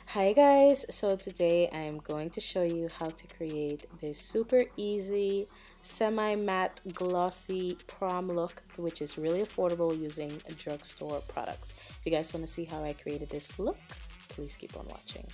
Hi guys, so today I'm going to show you how to create this super easy semi-matte glossy prom look, which is really affordable using drugstore products. If you guys want to see how I created this look, please keep on watching.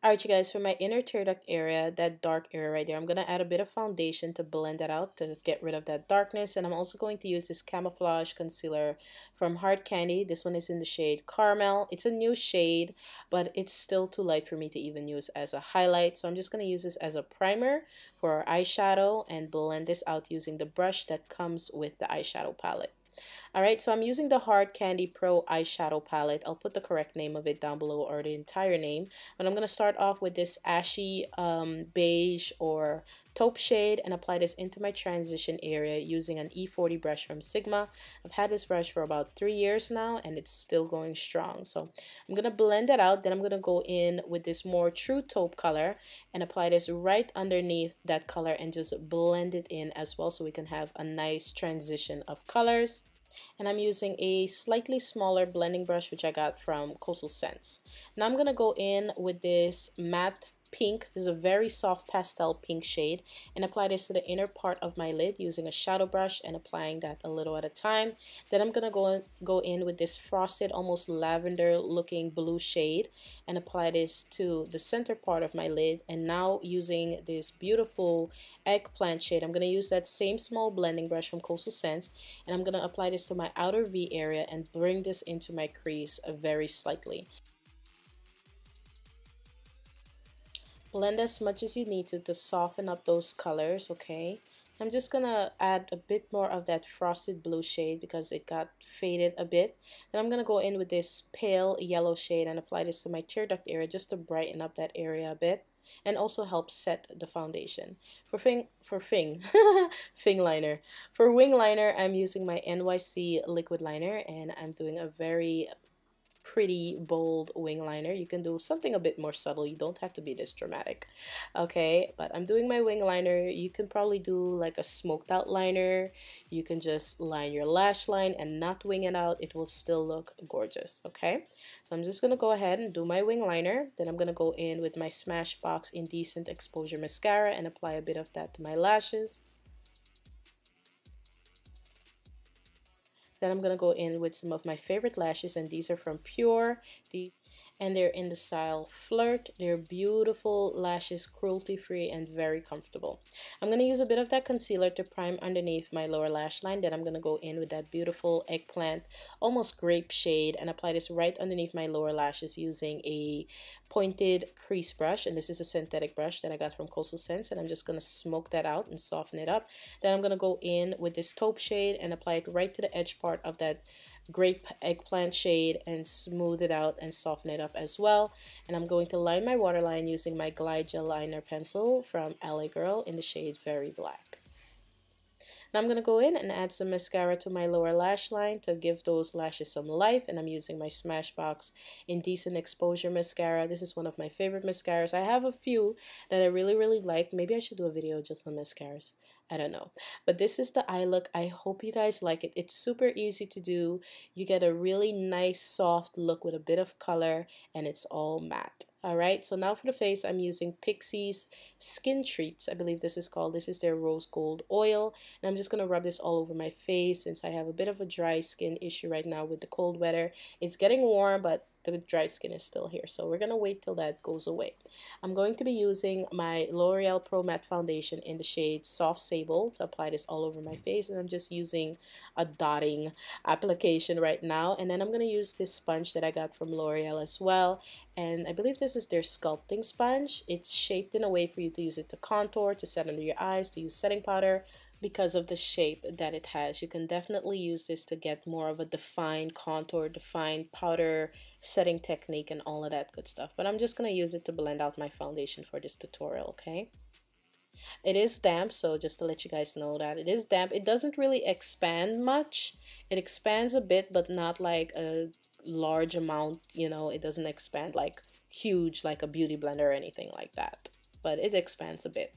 Alright you guys, for my inner tear duct area, that dark area right there, I'm going to add a bit of foundation to blend that out to get rid of that darkness. And I'm also going to use this camouflage concealer from Hard Candy. This one is in the shade Caramel. It's a new shade, but it's still too light for me to even use as a highlight. So I'm just going to use this as a primer for our eyeshadow and blend this out using the brush that comes with the eyeshadow palette. Alright, so I'm using the Hard Candy Pro eyeshadow palette. I'll put the correct name of it down below, or the entire name. But I'm going to start off with this ashy beige or taupe shade and apply this into my transition area using an E40 brush from Sigma. I've had this brush for about 3 years now and it's still going strong. So I'm going to blend that out. Then I'm going to go in with this more true taupe color and apply this right underneath that color and just blend it in as well, so we can have a nice transition of colors. And I'm using a slightly smaller blending brush which I got from Coastal Scents. Now I'm going to go in with this matte pink. This is a very soft pastel pink shade, and apply this to the inner part of my lid using a shadow brush and applying that a little at a time. Then I'm going to go in with this frosted, almost lavender looking blue shade and apply this to the center part of my lid. And now using this beautiful eggplant shade, I'm going to use that same small blending brush from Coastal Scents, and I'm going to apply this to my outer V area and bring this into my crease very slightly. Blend as much as you need to soften up those colors, okay? I'm just gonna add a bit more of that frosted blue shade because it got faded a bit. Then I'm gonna go in with this pale yellow shade and apply this to my tear duct area just to brighten up that area a bit and also help set the foundation. For liner. For wing liner, I'm using my NYC liquid liner and I'm doing a very pretty bold wing liner. You can do something a bit more subtle. You don't have to be this dramatic, okay? But I'm doing my wing liner. You can probably do like a smoked out liner. You can just line your lash line and not wing it out. It will still look gorgeous, okay? So I'm just gonna go ahead and do my wing liner. Then I'm gonna go in with my Smashbox Indecent Exposure Mascara and apply a bit of that to my lashes. Then I'm going to go in with some of my favorite lashes, and these are from Pure. And they're in the style Flirt. They're beautiful lashes, cruelty-free and very comfortable. I'm going to use a bit of that concealer to prime underneath my lower lash line. Then I'm going to go in with that beautiful eggplant, almost grape shade, and apply this right underneath my lower lashes using a pointed crease brush. And this is a synthetic brush that I got from Coastal Scents, and I'm just going to smoke that out and soften it up. Then I'm going to go in with this taupe shade and apply it right to the edge part of that grape eggplant shade and smooth it out and soften it up as well. And I'm going to line my waterline using my Glide Gel Liner Pencil from LA Girl in the shade Very Black. Now I'm going to go in and add some mascara to my lower lash line to give those lashes some life, and I'm using my Smashbox Indecent Exposure Mascara. This is one of my favorite mascaras. I have a few that I really like. Maybe I should do a video just on mascaras. I don't know. But this is the eye look. I hope you guys like it. It's super easy to do. You get a really nice soft look with a bit of color, and it's all matte. Alright, so now for the face, I'm using Pixie's Skin Treats. I believe this is called. This is their rose gold oil. And I'm just going to rub this all over my face since I have a bit of a dry skin issue right now with the cold weather. It's getting warm, but the dry skin is still here, so we're gonna wait till that goes away. I'm going to be using my L'Oreal Pro Matte Foundation in the shade Soft Sable to apply this all over my face, and I'm just using a dotting application right now. And then I'm gonna use this sponge that I got from L'Oreal as well, and I believe this is their sculpting sponge. It's shaped in a way for you to use it to contour, to set under your eyes, to use setting powder. Because of the shape that it has, you can definitely use this to get more of a defined contour, defined powder setting technique and all of that good stuff. But I'm just going to use it to blend out my foundation for this tutorial, okay? It is damp, so just to let you guys know that it is damp. It doesn't really expand much. It expands a bit, but not like a large amount, you know. It doesn't expand like huge like a beauty blender or anything like that, but it expands a bit.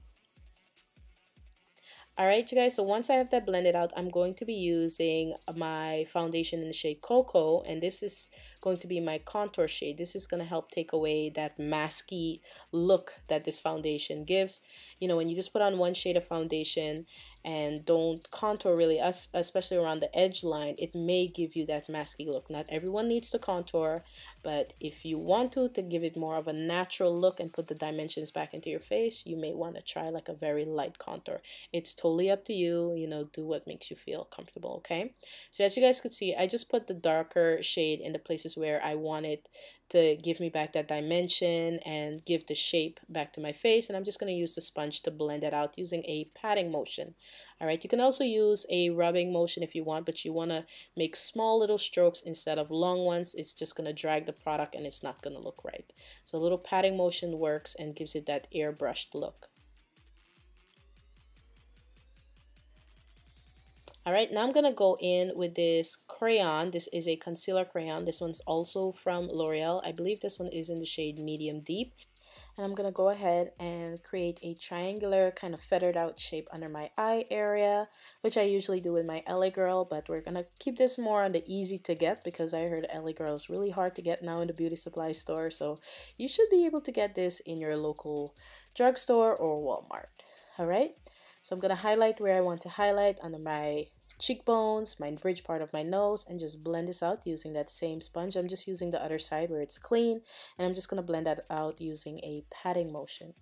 Alright, you guys, so once I have that blended out, I'm going to be using my foundation in the shade Cocoa, and this is going to be my contour shade. This is going to help take away that masky look that this foundation gives. You know, when you just put on one shade of foundation and don't contour really, especially around the edge line, it may give you that masky look. Not everyone needs to contour, but if you want to give it more of a natural look and put the dimensions back into your face, you may want to try like a very light contour. It's totally up to you, you know, do what makes you feel comfortable, okay? So as you guys could see, I just put the darker shade in the places where I want it to give me back that dimension and give the shape back to my face, and I'm just going to use the sponge to blend it out using a patting motion. All right, you can also use a rubbing motion if you want, but you want to make small little strokes instead of long ones. It's just going to drag the product and it's not going to look right. So a little patting motion works and gives it that airbrushed look. Alright, now I'm going to go in with this crayon. This is a concealer crayon. This one's also from L'Oreal. I believe this one is in the shade Medium Deep. And I'm going to go ahead and create a triangular kind of feathered out shape under my eye area, which I usually do with my LA Girl, but we're going to keep this more on the easy to get because I heard LA Girl is really hard to get now in the beauty supply store. So you should be able to get this in your local drugstore or Walmart. Alright. So I'm going to highlight where I want to highlight under my cheekbones, my bridge part of my nose, and just blend this out using that same sponge. I'm just using the other side where it's clean, and I'm just going to blend that out using a patting motion.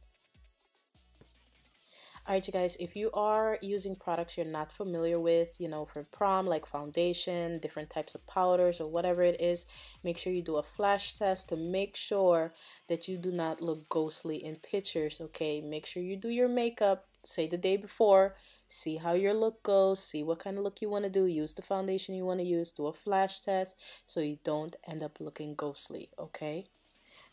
Alright, you guys, if you are using products you're not familiar with, you know, for prom, like foundation, different types of powders, or whatever it is, make sure you do a flash test to make sure that you do not look ghostly in pictures, okay? Make sure you do your makeup, say the day before, see how your look goes, see what kind of look you want to do, use the foundation you want to use, do a flash test so you don't end up looking ghostly, okay?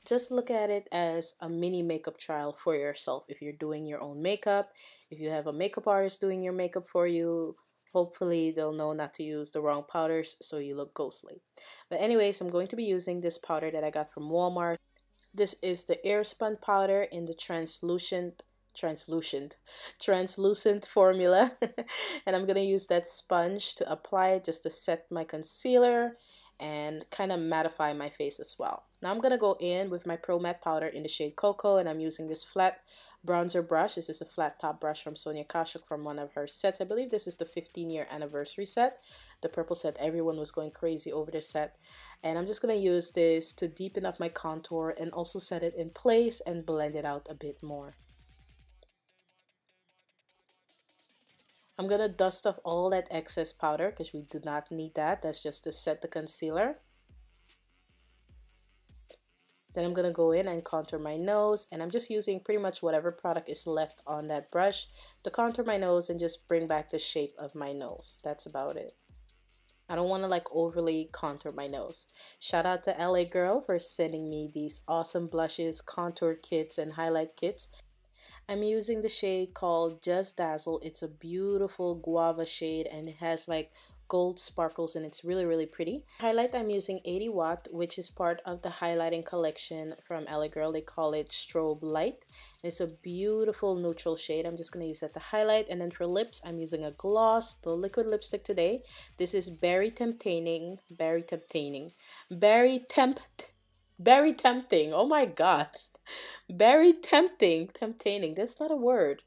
Just look at it as a mini makeup trial for yourself. If you're doing your own makeup, if you have a makeup artist doing your makeup for you, hopefully they'll know not to use the wrong powders so you look ghostly. But anyways, I'm going to be using this powder that I got from Walmart. This is the Airspun powder in the translucent formula. And I'm gonna use that sponge to apply it just to set my concealer and kind of mattify my face as well. Now I'm gonna go in with my Pro Matte powder in the shade Cocoa, and I'm using this flat bronzer brush. This is a flat top brush from Sonia Kashuk from one of her sets. I believe this is the 15-year anniversary set, the purple set. Everyone was going crazy over this set, and I'm just gonna use this to deepen up my contour and also set it in place and blend it out a bit more. I'm going to dust off all that excess powder because we do not need that. That's just to set the concealer. Then I'm going to go in and contour my nose, and I'm just using pretty much whatever product is left on that brush to contour my nose and just bring back the shape of my nose. That's about it. I don't want to like overly contour my nose. Shout out to LA Girl for sending me these awesome blushes, contour kits, and highlight kits. I'm using the shade called Just Dazzle. It's a beautiful guava shade and it has like gold sparkles and it's really, really pretty. Highlight, I'm using 80 Watt, which is part of the highlighting collection from LA Girl. They call it Strobe Light. It's a beautiful neutral shade. I'm just going to use that to highlight. And then for lips, I'm using a gloss, the liquid lipstick today. This is Berry Tempting. Oh my god. Very tempting. That's not a word.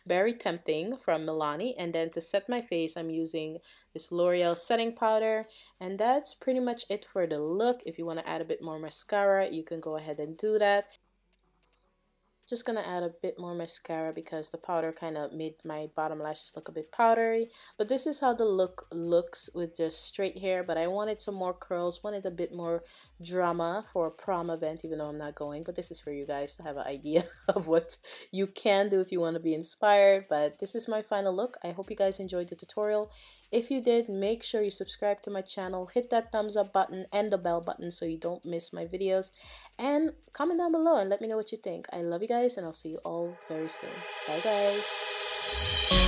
Very tempting from Milani. And then to set my face, I'm using this L'Oreal setting powder. And that's pretty much it for the look. If you want to add a bit more mascara, you can go ahead and do that. Just gonna add a bit more mascara because the powder kind of made my bottom lashes look a bit powdery. But this is how the look looks with just straight hair. But I wanted some more curls, wanted a bit more drama for a prom event, even though I'm not going. But this is for you guys to have an idea of what you can do if you want to be inspired. But this is my final look. I hope you guys enjoyed the tutorial. If you did, make sure you subscribe to my channel, hit that thumbs up button and the bell button so you don't miss my videos, and comment down below and let me know what you think. I love you guys and I'll see you all very soon. Bye guys.